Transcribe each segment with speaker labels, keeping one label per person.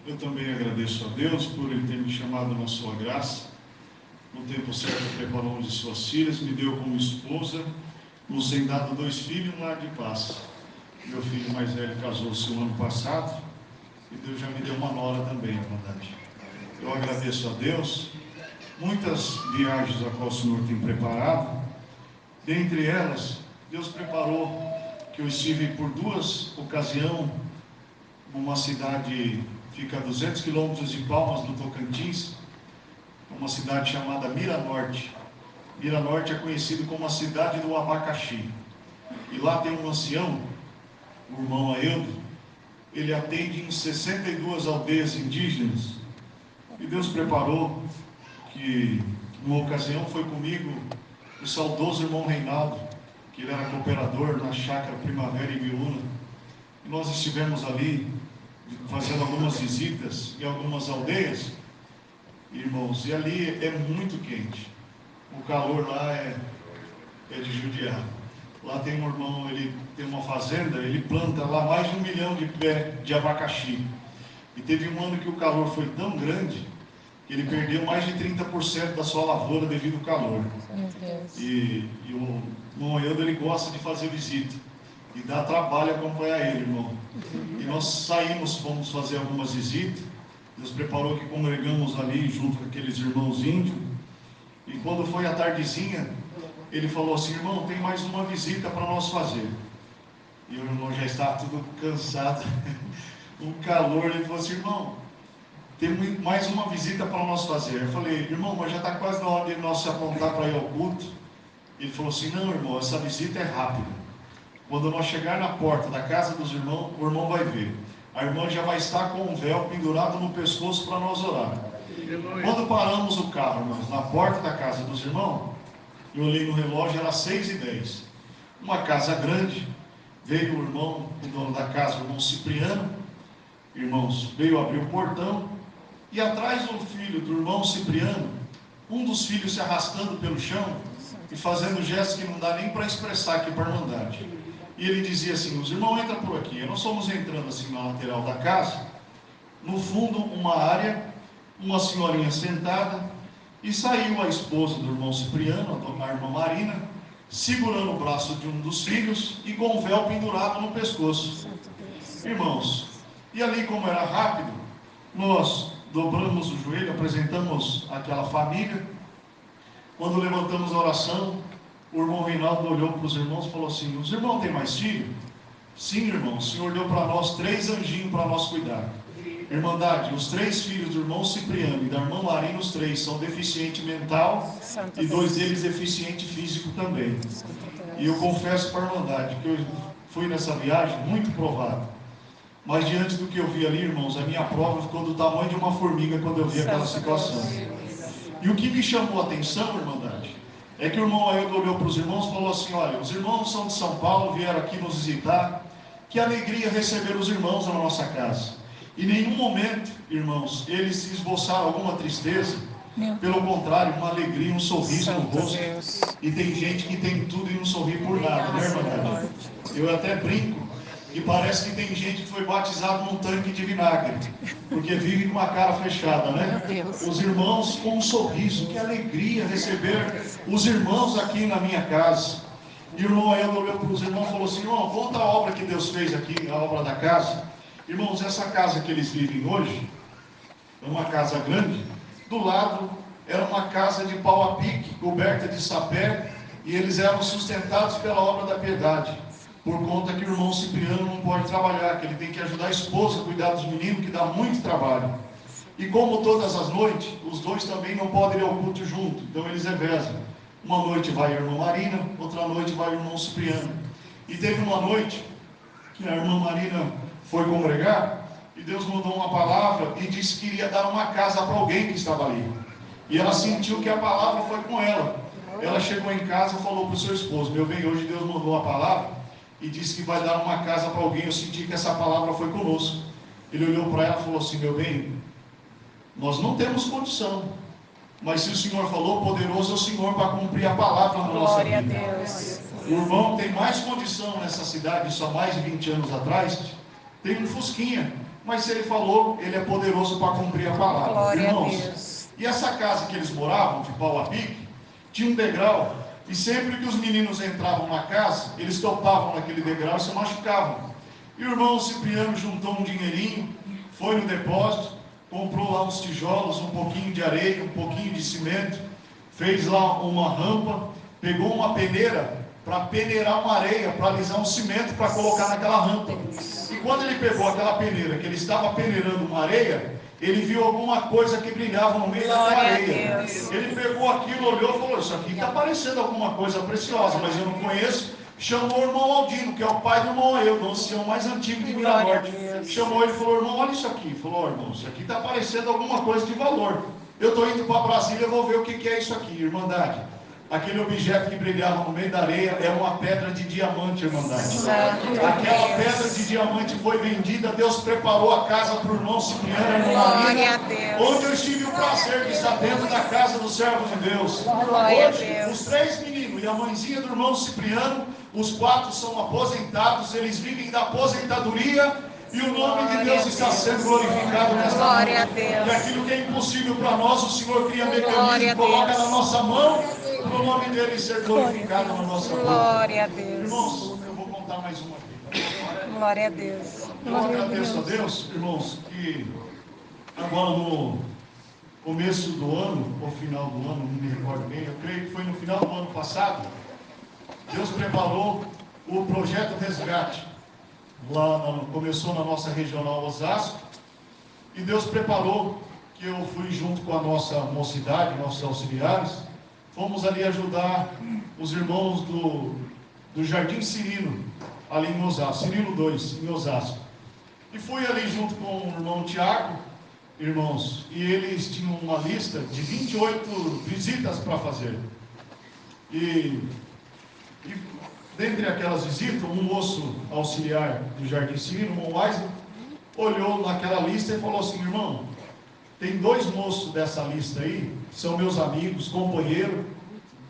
Speaker 1: Eu também agradeço a Deus por Ele ter me chamado na sua graça. No tempo certo preparou uma de suas filhas, me deu como esposa, nos tem dado 2 filhos e um lar de paz. Meu filho mais velho casou-se o ano passado e Deus já me deu uma nora também, na verdade. Eu agradeço a Deus. Muitas viagens a qual o Senhor tem preparado. Dentre elas, Deus preparou que eu estive por 2 ocasiões numa cidade, fica a 200 quilômetros de Palmas, no Tocantins, uma cidade chamada Mira Norte. Mira Norte é conhecido como a cidade do abacaxi. E lá tem um ancião, o irmão Aildo, ele atende em 62 aldeias indígenas. E Deus preparou que, numa ocasião, foi comigo o saudoso irmão Reinaldo, que ele era cooperador na chácara Primavera e Biúna. E nós estivemos ali fazendo algumas visitas em algumas aldeias, irmãos, e ali é muito quente. O calor lá é de judiar. Lá tem um irmão, ele tem uma fazenda, ele planta lá mais de 1 milhão de pé de abacaxi. E teve um ano que o calor foi tão grande que ele perdeu mais de 30% da sua lavoura devido ao calor.
Speaker 2: Meu Deus.
Speaker 1: E o irmão Eudo, ele gosta de fazer visita. E dá trabalho acompanhar ele, irmão. E nós saímos, fomos fazer algumas visitas. Deus preparou que congregamos ali junto com aqueles irmãos índios. E quando foi a tardezinha, ele falou assim: irmão, tem mais uma visita para nós fazer. E o irmão já estava tudo cansado, o calor. Ele falou assim: irmão, tem mais uma visita para nós fazer. Eu falei: irmão, mas já está quase na hora de nós se apontar para ir ao culto. Ele falou assim: não, irmão, essa visita é rápida. Quando nós chegar na porta da casa dos irmãos, o irmão vai ver. A irmã já vai estar com um véu pendurado no pescoço para nós orar. Quando paramos o carro, irmãos, na porta da casa dos irmãos, eu olhei no relógio, era 6h10. Uma casa grande. Veio o irmão, o dono da casa, o irmão Cipriano. Irmãos, veio abrir o portão. E atrás do filho do irmão Cipriano, um dos filhos se arrastando pelo chão e fazendo gestos que não dá nem para expressar aqui para a Irmandade. E ele dizia assim: os irmãos entram por aqui. E nós fomos entrando assim na lateral da casa. No fundo, uma área, uma senhorinha sentada, e saiu a esposa do irmão Cipriano, a irmã Marina, segurando o braço de um dos filhos e com o véu pendurado no pescoço. Irmãos, e ali, como era rápido, nós dobramos o joelho, apresentamos aquela família. Quando levantamos a oração, o irmão Reinaldo olhou para os irmãos e falou assim: os irmãos têm mais filho? Sim, irmão, o Senhor deu para nós 3 anjinhos para nós cuidar. Irmandade, os 3 filhos do irmão Cipriano e da irmã Marina, os 3 são deficiente mental e 2 deles deficiente físico também. E eu confesso para a Irmandade que eu fui nessa viagem muito provado. Mas diante do que eu vi ali, irmãos, a minha prova ficou do tamanho de uma formiga quando eu vi aquela situação. E o que me chamou a atenção, Irmandade, é que o irmão Aildo olhou para os irmãos e falou assim: olha, os irmãos são de São Paulo, vieram aqui nos visitar. Que alegria receber os irmãos na nossa casa. Em nenhum momento, irmãos, eles esboçaram alguma tristeza. Pelo contrário, uma alegria, um sorriso no rosto. E tem gente que tem tudo e não sorri por nada, né, Irmandade? Eu até brinco que parece que tem gente que foi batizado num tanque de vinagre, porque vive com uma cara fechada, né? Os irmãos com um sorriso, que alegria receber os irmãos aqui na minha casa. E o irmão Aildo olhou para os irmãos e falou assim: irmão, conta a obra que Deus fez aqui, a obra da casa. Irmãos, essa casa que eles vivem hoje é uma casa grande. Do lado era uma casa de pau a pique, coberta de sapé, e eles eram sustentados pela obra da piedade, por conta que o irmão Cipriano não pode trabalhar, que ele tem que ajudar a esposa a cuidar dos meninos, que dá muito trabalho. E como todas as noites, os 2 também não podem ir ao culto junto, então eles revezam. Uma noite vai a irmã Marina, outra noite vai o irmão Cipriano. E teve uma noite que a irmã Marina foi congregar, e Deus mandou uma palavra e disse que iria dar uma casa para alguém que estava ali. E ela sentiu que a palavra foi com ela. Ela chegou em casa e falou para o seu esposo: meu bem, hoje Deus mandou a palavra e disse que vai dar uma casa para alguém. Eu senti que essa palavra foi conosco. Ele olhou para ela e falou assim: meu bem, nós não temos condição, mas se o Senhor falou, poderoso é o Senhor para cumprir a palavra na nossa vida.
Speaker 2: Glória a Deus.
Speaker 1: O irmão tem mais condição nessa cidade, só mais de 20 anos atrás, tem um Fusquinha, mas se Ele falou, Ele é poderoso para cumprir a palavra.
Speaker 2: Glória
Speaker 1: Irmãos,
Speaker 2: a Deus.
Speaker 1: e essa casa que eles moravam, de pau a pique, tinha um degrau, e sempre que os meninos entravam na casa, eles topavam naquele degrau e se machucavam. E o irmão Cipriano juntou um dinheirinho, foi no depósito, comprou lá uns tijolos, um pouquinho de areia, um pouquinho de cimento, fez lá uma rampa, pegou uma peneira para peneirar uma areia, para alisar um cimento para colocar naquela rampa. E quando ele pegou aquela peneira, que ele estava peneirando uma areia, ele viu alguma coisa que brilhava no meio daquela areia. Ele pegou aquilo, olhou e falou: isso aqui está parecendo alguma coisa preciosa, mas eu não conheço. Chamou o irmão Aldino, que é o pai do irmão eu, do ancião mais antigo de Miranorte. Chamou ele e falou: irmão, olha isso aqui. Falou: irmão, isso aqui está parecendo alguma coisa de valor. Eu estou indo para Brasília, vou ver o que é isso aqui, irmandade. Aquele objeto que brilhava no meio da areia é uma pedra de diamante, irmandade. Aquela pedra de diamante foi vendida, Deus preparou a casa para o irmão Cipriano, onde eu tive o prazer de estar dentro da casa do servo de Deus. Hoje, os 3 meninos e a mãezinha do irmão Cipriano, os 4 são aposentados, eles vivem da aposentadoria. E o nome de Deus está sendo glorificado nesta noite. E aquilo que é impossível para nós, o Senhor cria mecanismo, coloca na nossa mão, para o nome dele ser glorificado na nossa vida.
Speaker 2: Glória a Deus.
Speaker 1: Irmãos, eu vou contar mais uma aqui.
Speaker 2: Glória a Deus.
Speaker 1: Eu agradeço a Deus, irmãos, que agora no começo do ano, ou final do ano, não me recordo bem, eu creio que foi no final do ano passado, Deus preparou o projeto Resgate. Começou na nossa regional Osasco, e Deus preparou que eu fui junto com a nossa mocidade, nossos auxiliares, fomos ali ajudar os irmãos do Jardim Cirilo, ali em Osasco, Cirilo 2, em Osasco. E fui ali junto com o irmão Tiago, irmãos, e eles tinham uma lista de 28 visitas para fazer. E dentre aquelas visitas, um moço auxiliar do Jardim Cirilo, o irmão Weisler, olhou naquela lista e falou assim: irmão, tem 2 moços dessa lista aí, são meus amigos, companheiros,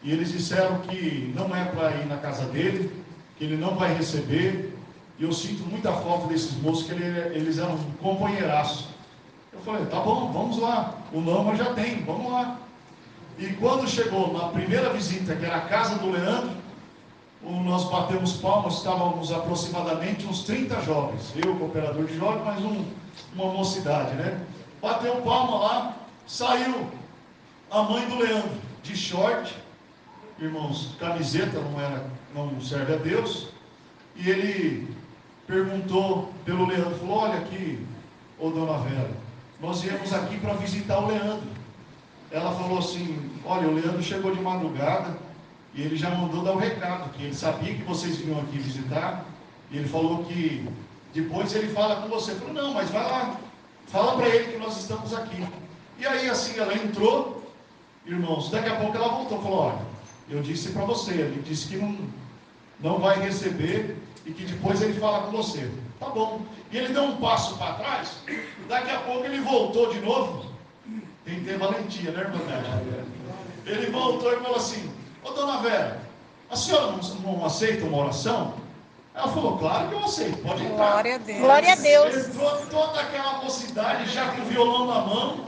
Speaker 1: e eles disseram que não é para ir na casa dele, que ele não vai receber, e eu sinto muita falta desses moços, que eles eram companheiraços. Eu falei: tá bom, vamos lá, o Lama já tem, vamos lá. E quando chegou na primeira visita, que era a casa do Leandro, nós batemos palmas, estávamos aproximadamente uns 30 jovens, eu, cooperador de jovens, mais uma mocidade, né? Bateu palma lá, saiu a mãe do Leandro, de short, irmãos, camiseta, não serve a Deus, e ele perguntou pelo Leandro, falou: olha aqui, ô dona Vera, nós viemos aqui para visitar o Leandro. Ela falou assim: olha, o Leandro chegou de madrugada, e ele já mandou dar o recado, que ele sabia que vocês vinham aqui visitar, e ele falou que depois ele fala com você. Eu falei: não, mas vai lá, fala para ele que nós estamos aqui. E aí assim ela entrou, irmãos, daqui a pouco ela voltou e falou: olha, eu disse para você, ele disse que não vai receber e que depois ele fala com você. Tá bom. E ele deu um passo para trás, daqui a pouco ele voltou de novo. Tem que ter valentia, né, irmã? Ele voltou e falou assim: ô dona Vera, a senhora não aceita uma oração? Ela falou: claro que eu aceito, pode entrar.
Speaker 2: Glória a Deus. Glória a Deus.
Speaker 1: Entrou toda aquela mocidade já com o violão na mão,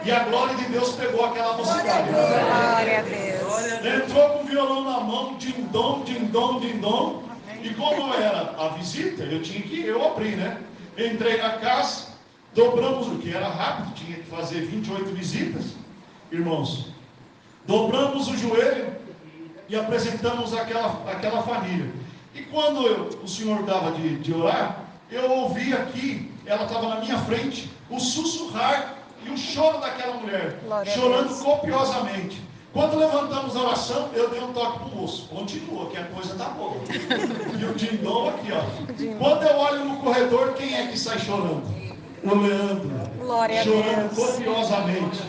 Speaker 1: e a glória de Deus pegou aquela mocidade.
Speaker 2: Glória a Deus.
Speaker 1: Entrou com o violão na mão, din-dom, din-dom, din-dom, e como era a visita, eu abri, né? Entrei na casa, dobramos o que era rápido, tinha que fazer 28 visitas, irmãos. Dobramos o joelho e apresentamos aquela família. E quando o senhor dava de orar, eu ouvi aqui, ela estava na minha frente, o sussurrar e o choro daquela mulher, chorando copiosamente. Quando levantamos a oração, eu dei um toque para o moço: continua, que a coisa está boa. E o dindom aqui, ó. Quando eu olho no corredor, quem é que sai chorando? O Leandro. Chorando copiosamente.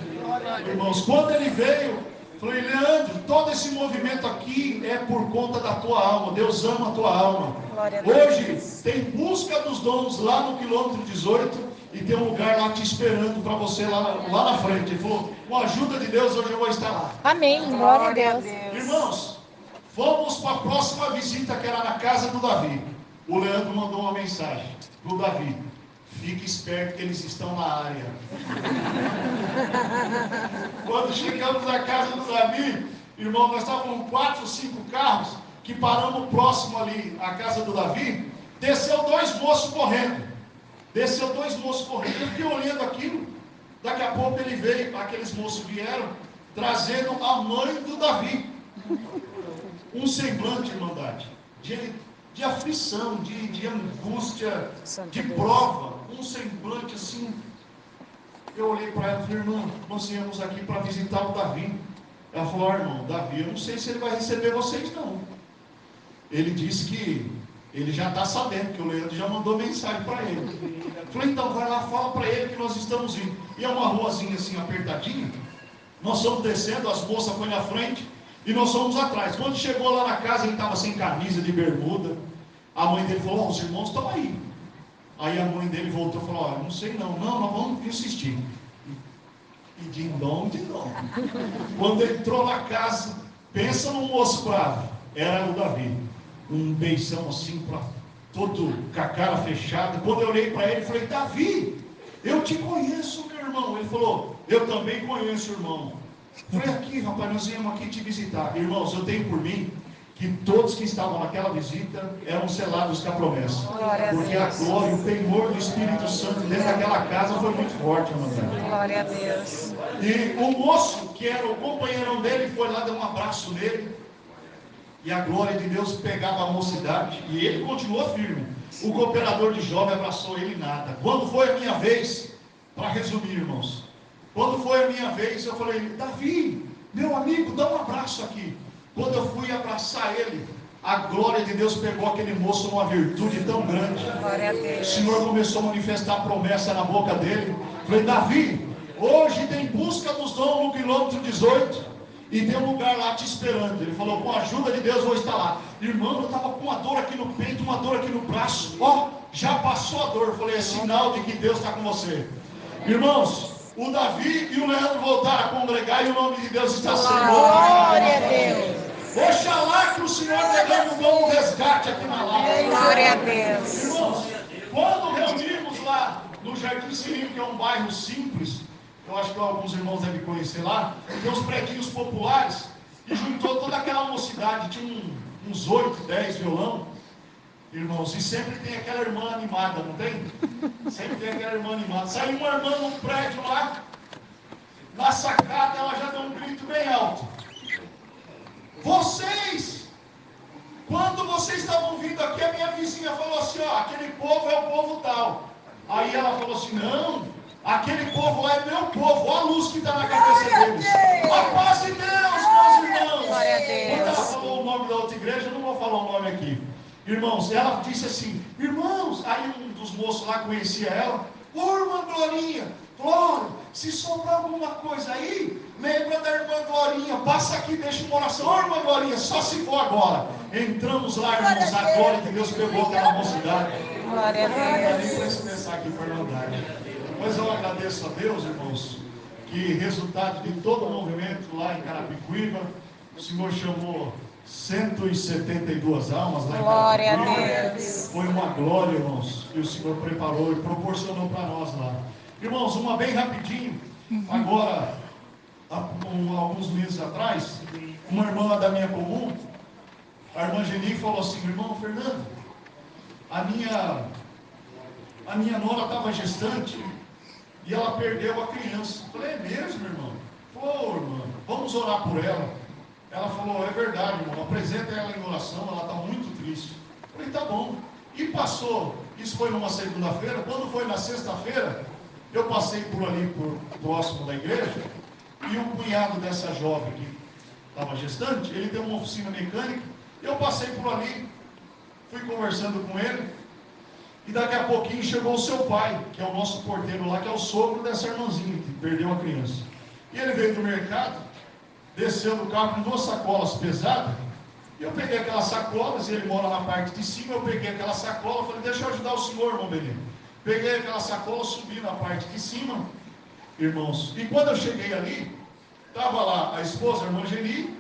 Speaker 1: Irmãos, quando ele veio, falei: Leandro, todo esse movimento aqui é por conta da tua alma. Deus ama a tua alma. Hoje tem busca dos dons lá no quilômetro 18 e tem um lugar lá te esperando para você lá na frente. Ele falou: com a ajuda de Deus, hoje eu vou estar lá.
Speaker 2: Amém, glória a Deus.
Speaker 1: Irmãos, fomos para a próxima visita, que era na casa do Davi. O Leandro mandou uma mensagem para o Davi: Fique esperto que eles estão na área. Quando chegamos na casa do Davi, irmão, nós estávamos com 4 ou 5 carros, que paramos próximo ali, à casa do Davi, desceu 2 moços correndo. Eu fiquei olhando aquilo, daqui a pouco ele veio, aqueles moços vieram, trazendo a mãe do Davi. Um semblante, irmandade, de aflição, de angústia, de prova, um semblante assim. Eu olhei para ela e falei, irmã, nós viemos aqui para visitar o Davi. Ela falou, irmão, Davi, eu não sei se ele vai receber vocês não. Ele disse que ele já está sabendo, que o Leandro já mandou mensagem para ele. Eu falei, então vai lá, fala para ele que nós estamos indo. E é uma ruazinha assim apertadinha, nós fomos descendo, as moças foram na frente, e nós fomos atrás. Quando chegou lá na casa, ele estava sem camisa, de bermuda. A mãe dele falou, os irmãos estão aí. Aí a mãe dele voltou e falou, não sei não, nós vamos insistir. E din-dom. Quando ele entrou na casa, pensa num moço bravo, era o Davi. Um beijão assim, todo com a cara fechada. Quando eu olhei para ele, falei, Davi, eu te conheço, meu irmão. Ele falou, eu também conheço, irmão. Falei, aqui, rapaz, nós viemos aqui te visitar. Irmãos, eu tenho por mim que todos que estavam naquela visita eram selados com a promessa. Porque a glória, o temor do Espírito Santo dentro daquela casa foi muito forte, irmão.
Speaker 2: Glória a Deus.
Speaker 1: E o moço, que era o companheirão dele, foi lá dar um abraço nele. E a glória de Deus pegava a mocidade. E ele continuou firme. O cooperador de jovem abraçou ele nada. Quando foi a minha vez, para resumir, irmãos, quando foi a minha vez, eu falei, Davi, meu amigo, dá um abraço aqui. Quando eu fui abraçar ele, a glória de Deus pegou aquele moço numa virtude tão grande.
Speaker 2: Glória a Deus.
Speaker 1: O Senhor começou a manifestar a promessa na boca dele. Falei, Davi, hoje tem busca dos dons no quilômetro 18. E tem um lugar lá te esperando. Ele falou, com a ajuda de Deus vou estar lá. Irmão, eu estava com uma dor aqui no peito, uma dor aqui no braço. Ó, já passou a dor. Eu falei, é sinal de que Deus está com você. Irmãos, o Davi e o Leandro voltaram a congregar e o nome de Deus está sendo
Speaker 2: glória a Deus.
Speaker 1: Oxalá que o Senhor derrame um bom resgate aqui na live.
Speaker 2: Glória a Deus.
Speaker 1: Irmãos, quando reunimos lá no Jardim Sirinho, que é um bairro simples, eu acho que alguns irmãos devem conhecer lá, tem uns predinhos populares, e juntou toda aquela mocidade, tinha uns 8, 10 violão, irmãos, e sempre tem aquela irmã animada, não tem? Sempre tem aquela irmã animada. Saiu uma irmã no prédio lá, na sacada, ela já deu um grito bem alto. Vocês, quando vocês estavam vindo aqui, a minha vizinha falou assim, ó, aquele povo é o povo tal. Aí ela falou assim, não, aquele povo lá é meu povo, olha a luz que está na cabeça deles. A paz de Deus, meus irmãos.
Speaker 2: Glória a Deus.
Speaker 1: Quando ela falou o nome da outra igreja, eu não vou falar o nome aqui. Irmãos, ela disse assim, irmãos, aí um dos moços lá conhecia ela, ô irmã Glorinha, Glória, se sobrar alguma coisa aí, lembra da irmã Glorinha, passa aqui, deixa uma oração, ô irmã Glorinha, só se for agora. Entramos lá, irmãos, a glória de Deus pegou aquela mocidade.
Speaker 2: Glória a Deus.
Speaker 1: Nem para expressar aqui por verdade. Mas eu agradeço a Deus, irmãos, que resultado de todo o movimento lá em Carapicuíba, o Senhor chamou 172 almas lá em
Speaker 2: Glória a
Speaker 1: Carapicuíba.
Speaker 2: Deus.
Speaker 1: Foi uma glória, irmãos, que o Senhor preparou e proporcionou para nós lá. Irmãos, uma bem rapidinho, agora, alguns meses atrás, uma irmã lá da minha comum, a irmã Geni, falou assim, irmão Fernando, a minha nora estava gestante e ela perdeu a criança. Eu falei, é mesmo, irmão? Falou, irmã, vamos orar por ela. Ela falou, é verdade, irmão, apresenta ela em oração, ela está muito triste. Eu falei, tá bom. E passou, isso foi numa segunda-feira, quando foi na sexta-feira, eu passei por ali, próximo da igreja, e o cunhado dessa jovem que estava gestante, ele tem uma oficina mecânica, eu passei por ali, fui conversando com ele, e daqui a pouquinho chegou o seu pai, que é o nosso porteiro lá, que é o sogro dessa irmãzinha, que perdeu a criança. E ele veio do mercado, desceu do carro com 2 sacolas pesadas, e eu peguei aquelas sacolas, e ele mora na parte de cima, eu peguei aquela sacola, falei, deixa eu ajudar o senhor, irmão Benito. Peguei aquela sacola, subi na parte de cima, irmãos, e quando eu cheguei ali, estava lá a esposa, a irmã Geni,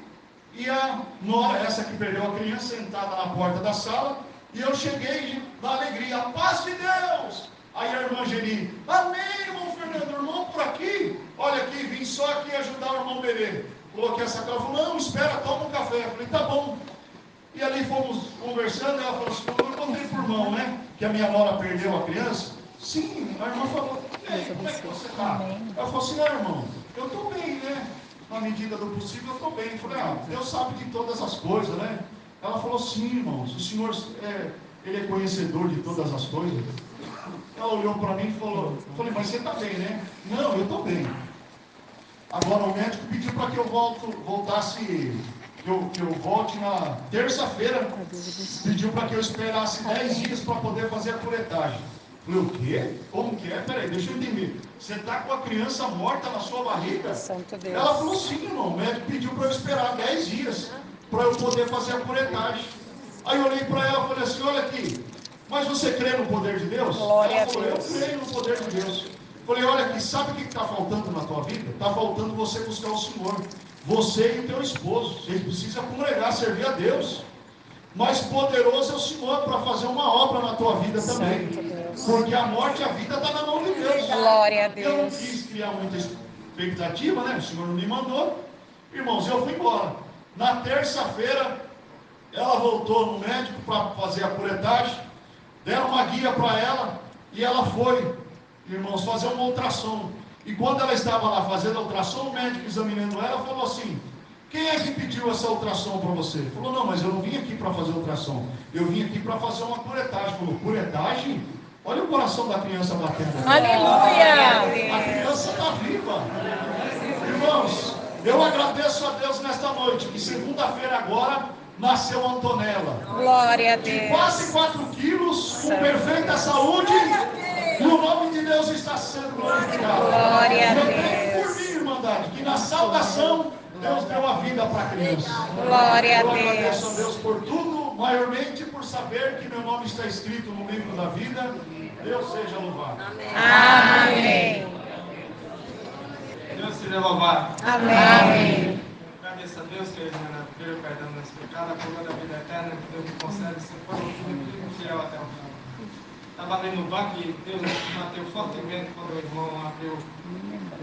Speaker 1: e a nora, essa que perdeu a criança, sentada na porta da sala, e eu cheguei na alegria, a paz de Deus, Aí a irmã Geni, amém, irmão Fernando, irmão por aqui, olha aqui, vim só aqui ajudar o irmão Berê. Coloquei essa cara, falou, não, espera, toma um café. Eu falei, tá bom. E ali fomos conversando, ela falou assim, eu contei por irmão, né, que a minha nora perdeu a criança. Sim, a irmã falou, e aí, como é que você está? Ela falou assim, irmão, eu estou bem, né, na medida do possível eu estou bem. Eu falei, Deus sabe de todas as coisas, né. Ela falou, sim, irmãos, o Senhor Ele é conhecedor de todas as coisas. Ela olhou para mim e falou, eu falei, mas você está bem, né? Não, eu estou bem. Agora o médico pediu para que eu voltasse, que eu volte na terça-feira. Pediu para que eu esperasse 10 dias para poder fazer a curetagem. Eu falei, o quê? Como que é? Peraí, deixa eu entender. Você está com a criança morta na sua barriga?
Speaker 2: Santo Deus.
Speaker 1: Ela falou, sim, irmão. O médico pediu para eu esperar 10 dias para eu poder fazer a curetagem. Aí eu olhei para ela e falei assim, olha aqui, mas você crê no poder de Deus?
Speaker 2: Glória
Speaker 1: Ela falou,
Speaker 2: a Deus.
Speaker 1: eu creio no poder de Deus. Falei, olha aqui, sabe o que está faltando na tua vida? Está faltando você buscar o Senhor. Você e o teu esposo. Vocês precisam congregar, servir a Deus. Mas poderoso é o Senhor para fazer uma obra na tua vida também. Porque a morte e a vida está na mão de Deus.
Speaker 2: Glória a
Speaker 1: Eu não
Speaker 2: Deus.
Speaker 1: quis criar muita expectativa, né? O Senhor não me mandou. Irmãos, eu fui embora. Na terça-feira, ela voltou no médico para fazer a curetagem. Deram uma guia para ela e ela foi, irmãos, fazer uma ultrassom. E quando ela estava lá fazendo a ultrassom, o médico examinando ela falou assim, quem é que pediu essa ultrassom para você? Falou, não, mas eu não vim aqui para fazer ultrassom, eu vim aqui para fazer uma curetagem. Falou, curetagem? Olha o coração da criança batendo.
Speaker 2: Aleluia!
Speaker 1: A criança está viva. Irmãos, eu agradeço a Deus nesta noite, que segunda-feira agora nasceu a Antonella.
Speaker 2: Glória a
Speaker 1: De
Speaker 2: Deus.
Speaker 1: quase 4 quilos, com perfeita saúde, e o nome de Deus está sendo glorificado.
Speaker 2: Glória a
Speaker 1: Eu tenho por
Speaker 2: Deus.
Speaker 1: mim, irmandade, que na salvação Deus deu a vida para a criança.
Speaker 2: Glória a
Speaker 1: Eu agradeço a
Speaker 2: Deus.
Speaker 1: Deus por tudo, maiormente por saber que meu nome está escrito no livro da vida. Deus seja louvado.
Speaker 2: Amém.
Speaker 3: Deus seja louvado.
Speaker 2: Amém.
Speaker 3: Agradeço a Deus que Ele me deu o perdão dos pecados, a coroa da vida eterna que Deus me concede, se for o filho fiel até o final. Estava ali no banco e Deus me bateu fortemente quando o irmão abriu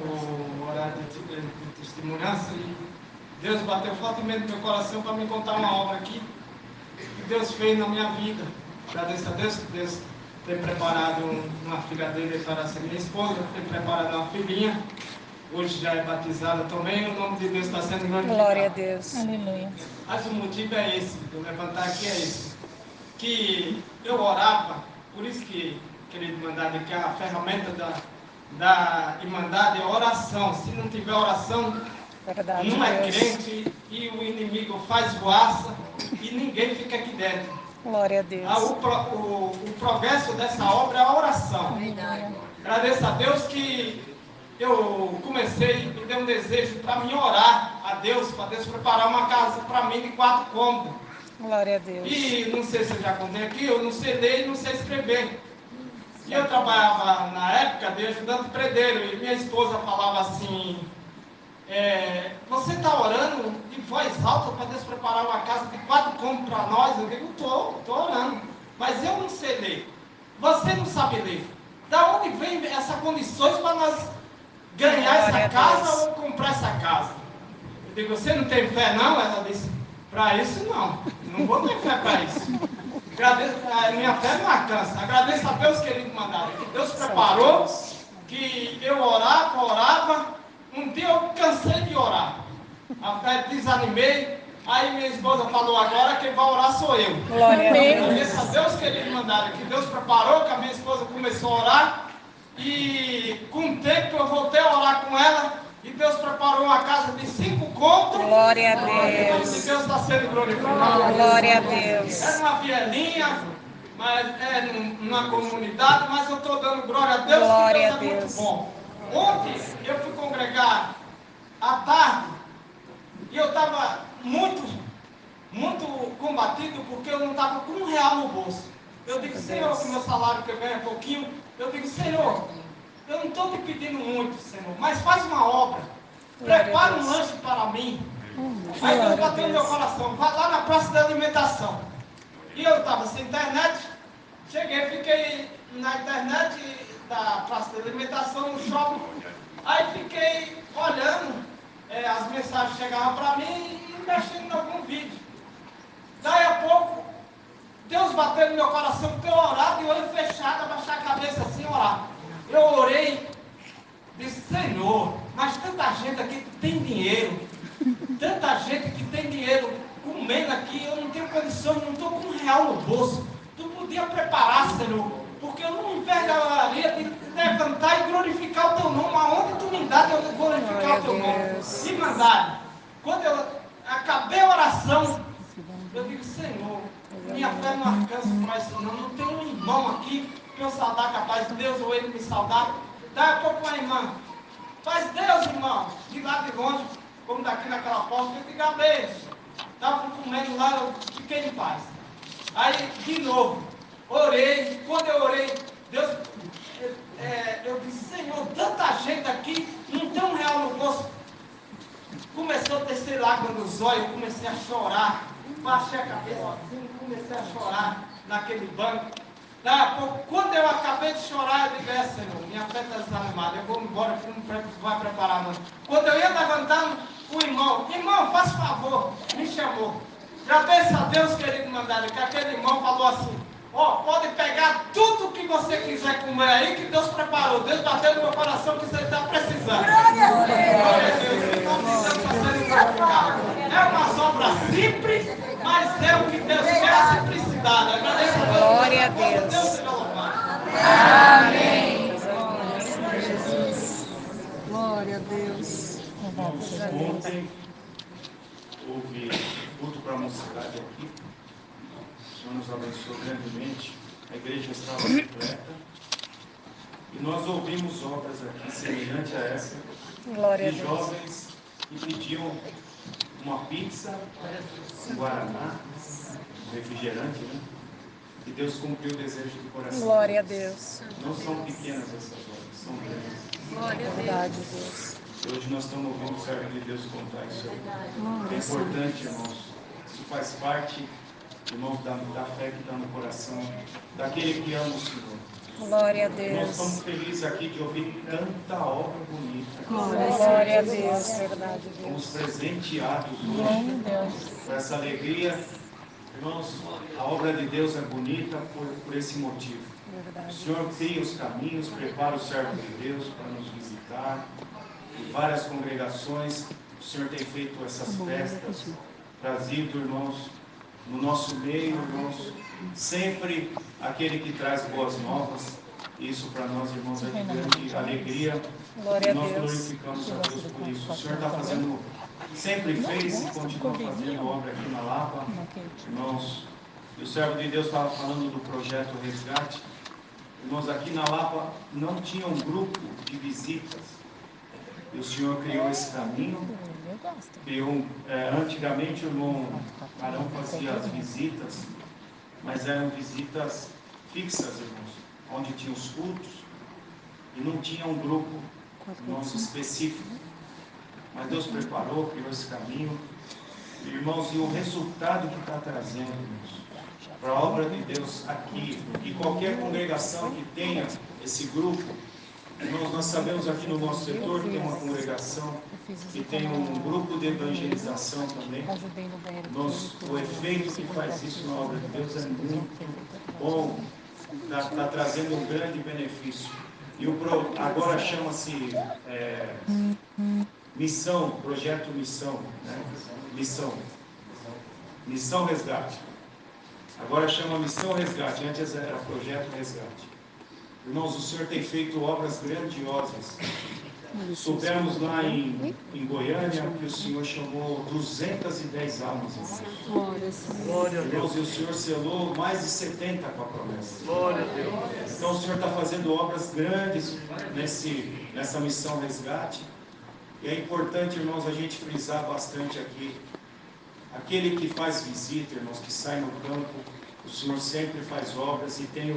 Speaker 3: o horário de testemunhança e Deus bateu fortemente no meu coração para me contar uma obra aqui que Deus fez na minha vida. Agradeço a Deus que Deus ter preparado uma filha dele para ser minha esposa, ter preparado uma filhinha. Hoje já é batizada também, o nome de Deus está sendo glorificado.
Speaker 2: Glória a Deus. Aleluia.
Speaker 3: Mas o motivo é esse, de eu levantar aqui é esse. Que eu orava, por isso que, querido Irmandade, que a ferramenta da Irmandade é oração. Se não tiver oração,
Speaker 2: Verdade,
Speaker 3: não é
Speaker 2: Deus.
Speaker 3: crente e o inimigo faz voaça e ninguém fica aqui dentro.
Speaker 2: Glória a Deus.
Speaker 3: O progresso dessa obra é a oração. Agradeço a Deus que eu comecei, me deu um desejo para mim orar a Deus, para Deus preparar uma casa para mim de 4 cômodos.
Speaker 2: Glória a Deus.
Speaker 3: E não sei se eu já contei aqui, eu não sei ler e não sei escrever. E eu trabalhava na época de ajudante predeiro, e minha esposa falava assim, você está orando de voz alta para Deus preparar uma casa de 4 cômodos para nós? Eu digo, estou orando, mas eu não sei ler. Você não sabe ler. Da onde vem essas condições para nós ganhar essa casa ou comprar essa casa? Eu digo, você não tem fé não? Ela disse, para isso não vou ter fé para isso. Minha fé não alcança. Agradeço a Deus, querido mandado, que Deus preparou, que eu orava. Um dia eu cansei de orar, a fé desanimei. Aí minha esposa falou, agora quem vai orar sou eu.
Speaker 2: Glória a Deus.
Speaker 3: Agradeço a Deus, querido mandado, que Deus preparou, que a minha esposa começou a orar. E com o tempo eu voltei a orar com ela. E Deus preparou uma casa de 5 cômodos.
Speaker 2: Glória a
Speaker 3: O nome de
Speaker 2: Deus.
Speaker 3: Deus está sendo glorificado.
Speaker 2: Glória a Deus.
Speaker 3: É numa vielinha, mas é numa comunidade, mas eu estou dando glória a Deus,
Speaker 2: Glória
Speaker 3: que
Speaker 2: a
Speaker 3: Deus é
Speaker 2: Deus.
Speaker 3: muito bom. Ontem eu fui congregar à tarde e eu estava muito combatido porque eu não estava com R$1 no bolso. Eu digo, Senhor, que meu salário que eu ganho é pouquinho. Eu digo, Senhor, eu não estou te pedindo muito, Senhor, mas faz uma obra. Prepara um lanche para mim. Aí Deus bateu no meu coração, vai lá na praça da alimentação. E eu estava sem internet, cheguei, fiquei na internet da praça de alimentação, no shopping. Aí fiquei olhando, as mensagens chegavam para mim e mexendo em algum vídeo. Daí a pouco, Deus bateu no meu coração para eu orar, de olho fechado, abaixar a cabeça assim, orar. Eu orei, disse, Senhor, mas tanta gente aqui que tem dinheiro, tanta gente que tem dinheiro comendo aqui, eu não tenho condição, não estou com R$1 no bolso. Tu podia preparar, Senhor, porque eu não envergaria de levantar e glorificar o teu nome. Aonde tu me dá de eu glorificar o teu nome? E mandaram. Quando eu acabei a oração, eu digo, Senhor, minha fé não alcança para isso não. Não tem um irmão aqui que eu saudar capaz de Deus ou ele me saudar. Daí a pouco uma irmã, faz Deus, irmão, de lá de longe, como daqui naquela porta, eu digo, amém. Estava comendo lá, eu fiquei em paz. Aí, de novo, orei. Quando eu orei, Deus, eu disse, Senhor, tanta gente aqui, não tem R$1 no bolso. Começou a descer lágrimas nos olhos, eu comecei a chorar. Baixei a cabeça assim, comecei a chorar naquele banco. Daí a pouco, quando eu acabei de chorar, eu digo, Senhor, minha fé está desanimada, eu vou embora, porque não vai preparar não. Quando eu ia levantando, o irmão, faz favor, me chamou. Agradeço a Deus, querido mandado, que aquele irmão falou assim, pode pegar tudo que você quiser comer aí, que Deus preparou. Deus bateu no meu coração que você está precisando. Glória a Deus, então Deus está sendo glorificado. É uma sobra simples, mas é o que Deus quer, a simplicidade. Agradeço a Deus.
Speaker 2: Glória a Deus.
Speaker 3: Deus seja louvado.
Speaker 2: Amém.
Speaker 4: Jesus. Glória a Deus.
Speaker 5: Ontem houve culto para a mocidade aqui. O Senhor nos abençoou grandemente. A igreja estava completa. E nós ouvimos obras aqui semelhantes a essa.
Speaker 2: Glória a
Speaker 5: De
Speaker 2: Deus.
Speaker 5: jovens que pediam uma pizza, um guaraná, um refrigerante, né? E Deus cumpriu o desejo do coração.
Speaker 2: Glória a Deus.
Speaker 5: Não são pequenas essas obras, são grandes.
Speaker 4: Glória a
Speaker 2: Verdade,
Speaker 4: Deus.
Speaker 2: Deus.
Speaker 5: E hoje nós estamos ouvindo o servo de Deus contar isso aí. É importante, irmãos. Isso faz parte, irmãos, da fé que está no coração daquele que ama o Senhor.
Speaker 2: Glória a
Speaker 5: Nós
Speaker 2: Deus.
Speaker 5: estamos felizes aqui de ouvir tanta obra bonita.
Speaker 2: Glória a Deus. Verdade,
Speaker 5: Fomos
Speaker 2: Deus.
Speaker 5: presenteados hoje
Speaker 2: Glória a Deus.
Speaker 5: por essa alegria. Irmãos, a obra de Deus é bonita por esse motivo. O
Speaker 2: Verdade.
Speaker 5: Senhor cria os caminhos, prepara o servo de Deus para nos visitar. Em várias congregações, o Senhor tem feito essas festas, trazido, irmãos, no nosso meio, irmãos, sempre aquele que traz boas novas. Isso para nós, irmãos, é de grande alegria.
Speaker 2: Glória
Speaker 5: E
Speaker 2: a
Speaker 5: nós
Speaker 2: Deus.
Speaker 5: glorificamos a Deus por isso. O Senhor está fazendo, sempre fez e continua fazendo obra aqui na Lapa. Irmãos, e o servo de Deus estava falando do projeto Resgate. Irmãos, aqui na Lapa não tinha um grupo de visitas. E o Senhor criou esse caminho. Antigamente o irmão Arão fazia as visitas, mas eram visitas fixas, irmãos, onde tinha os cultos e não tinha um grupo, irmãos, específico. Mas Deus preparou, criou esse caminho. Irmãos, e o resultado que está trazendo, irmãos, para a obra de Deus aqui, e qualquer congregação que tenha esse grupo, irmãos, nós sabemos aqui no nosso setor que tem uma congregação que tem um grupo de evangelização também. O efeito que faz isso na obra de Deus é muito bom, está trazendo um grande benefício. E agora chama-se Missão, Projeto Missão, né? Missão Resgate. Agora chama Missão Resgate, antes era Projeto Resgate. Irmãos, o Senhor tem feito obras grandiosas. Soubemos lá em Goiânia que o Senhor chamou 210 almas. Irmãos, e o Senhor selou mais de 70 com a promessa.
Speaker 1: Glória a Deus.
Speaker 5: Então o Senhor está fazendo obras grandes nessa Missão Resgate. E é importante, irmãos, a gente frisar bastante aqui. Aquele que faz visita, irmãos, que sai no campo, o Senhor sempre faz obras e tem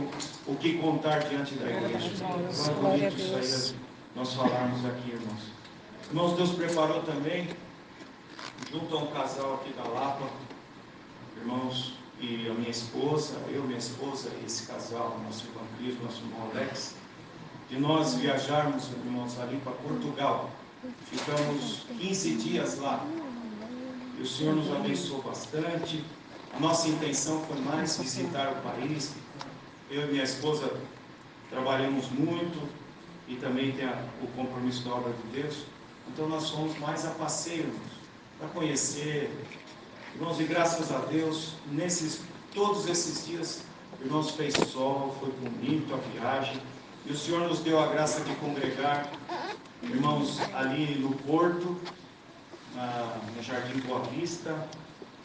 Speaker 5: o que contar diante da igreja. Então é bonito isso aí, nós falarmos aqui, irmãos. Irmãos, Deus preparou também, junto a um casal aqui da Lapa, irmãos, e a minha esposa, minha esposa e esse casal, nosso irmão Cris, nosso irmão Alex, de nós viajarmos, irmãos, ali para Portugal. Ficamos 15 dias lá. E o Senhor nos abençoou bastante. A nossa intenção foi mais visitar o país. Eu e minha esposa trabalhamos muito e também tem o compromisso da obra de Deus. Então nós fomos mais a passeio, para conhecer. Irmãos, e graças a Deus, todos esses dias, irmãos, fez sol, foi bonito a viagem. E o Senhor nos deu a graça de congregar, irmãos, ali no Porto, no Jardim Boa Vista,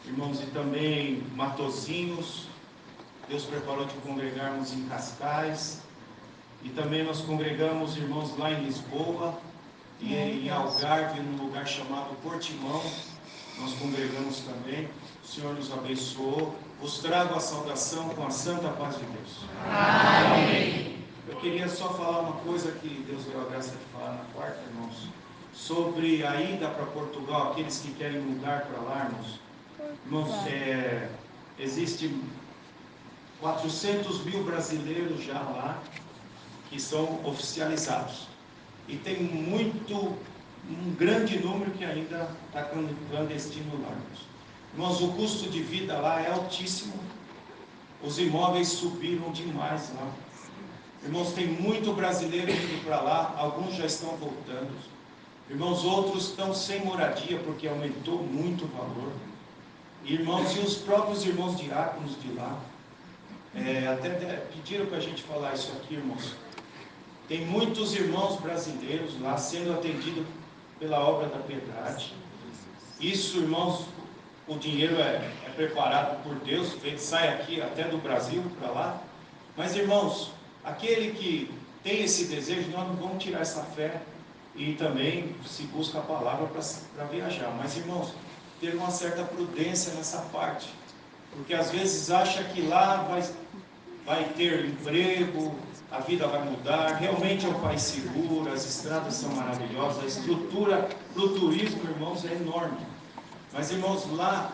Speaker 5: irmãos, e também Matozinhos. Deus preparou de congregarmos em Cascais. E também nós congregamos, irmãos, lá em Lisboa e em Algarve, num lugar chamado Portimão. Nós congregamos também. O Senhor nos abençoou. Vos trago a saudação com a santa paz de Deus. Amém. Eu queria só falar uma coisa que Deus deu a graça de falar na quarta, irmãos, sobre a ida para Portugal, aqueles que querem mudar para lá, irmãos. Irmãos, existem 400 mil brasileiros já lá, que são oficializados. E tem um grande número que ainda está clandestino lá. Mas o custo de vida lá é altíssimo. Os imóveis subiram demais lá. Irmãos, tem muito brasileiro indo para lá, alguns já estão voltando. Irmãos, outros estão sem moradia porque aumentou muito o valor. Irmãos, e os próprios irmãos diáconos de lá, até pediram para a gente falar isso aqui, irmãos. Tem muitos irmãos brasileiros lá sendo atendidos pela obra da piedade. Isso, irmãos, o dinheiro é preparado por Deus, sai aqui até do Brasil para lá. Mas, irmãos, aquele que tem esse desejo, nós não vamos tirar essa fé e também se busca a palavra para viajar. Mas, irmãos, ter uma certa prudência nessa parte, porque às vezes acha que lá vai ter emprego, a vida vai mudar. Realmente é um país seguro, as estradas são maravilhosas, a estrutura do turismo, irmãos, é enorme. Mas, irmãos, lá,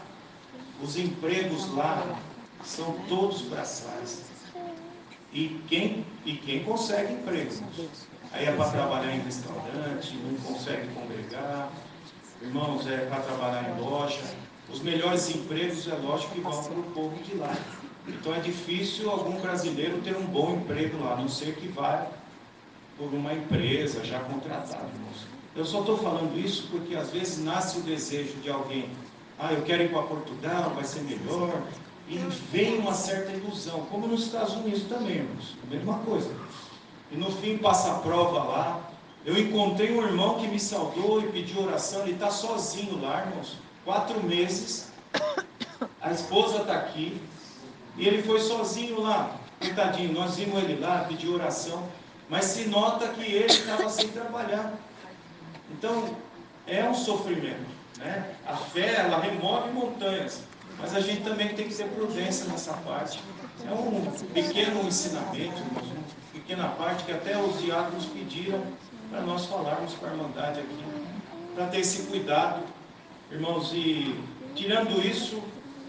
Speaker 5: os empregos lá são todos braçais. E quem consegue emprego? Aí é para trabalhar em restaurante, não consegue congregar. Irmãos, é para trabalhar em loja. Os melhores empregos, é lógico, que vão para o povo de lá. Então é difícil algum brasileiro ter um bom emprego lá, a não ser que vá por uma empresa já contratada, irmãos. Eu só estou falando isso porque às vezes nasce o desejo de alguém, eu quero ir para Portugal, vai ser melhor, e vem uma certa ilusão, como nos Estados Unidos também, irmãos, a mesma coisa. E no fim passa a prova lá. Eu encontrei um irmão que me saudou e pediu oração, ele está sozinho lá, irmãos, 4 meses, a esposa está aqui, e ele foi sozinho lá, coitadinho, nós vimos ele lá, pediu oração, mas se nota que ele estava sem trabalhar. Então, é um sofrimento, né? A fé, ela remove montanhas, mas a gente também tem que ter prudência nessa parte. É um pequeno ensinamento, irmãos, uma pequena parte que até os diáconos pediram para nós falarmos com a Irmandade aqui, para ter esse cuidado, irmãos. E tirando isso,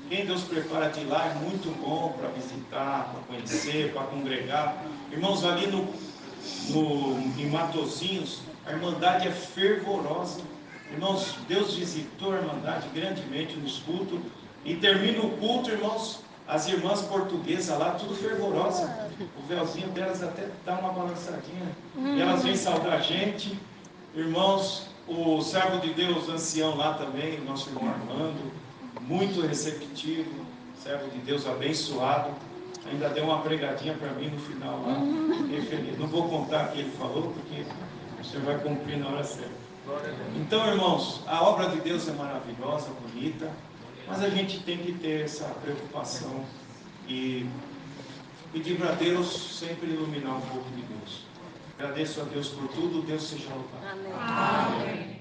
Speaker 5: quem Deus prepara de lá é muito bom para visitar, para conhecer, para congregar. Irmãos, ali em Matozinhos, a Irmandade é fervorosa. Irmãos, Deus visitou a Irmandade grandemente nos cultos. E termina o culto, irmãos, as irmãs portuguesas lá, tudo fervorosa. O véuzinho delas até dá uma balançadinha. E elas vêm saudar a gente. Irmãos, o servo de Deus, ancião lá também, nosso irmão Armando, muito receptivo, servo de Deus abençoado. Ainda deu uma pregadinha para mim no final lá. Fiquei feliz. Não vou contar o que ele falou, porque você vai cumprir na hora certa. Então, irmãos, a obra de Deus é maravilhosa, bonita, mas a gente tem que ter essa preocupação e pedir para Deus sempre iluminar um pouco de Deus. Agradeço a Deus por tudo, Deus seja louvado.
Speaker 2: Amém.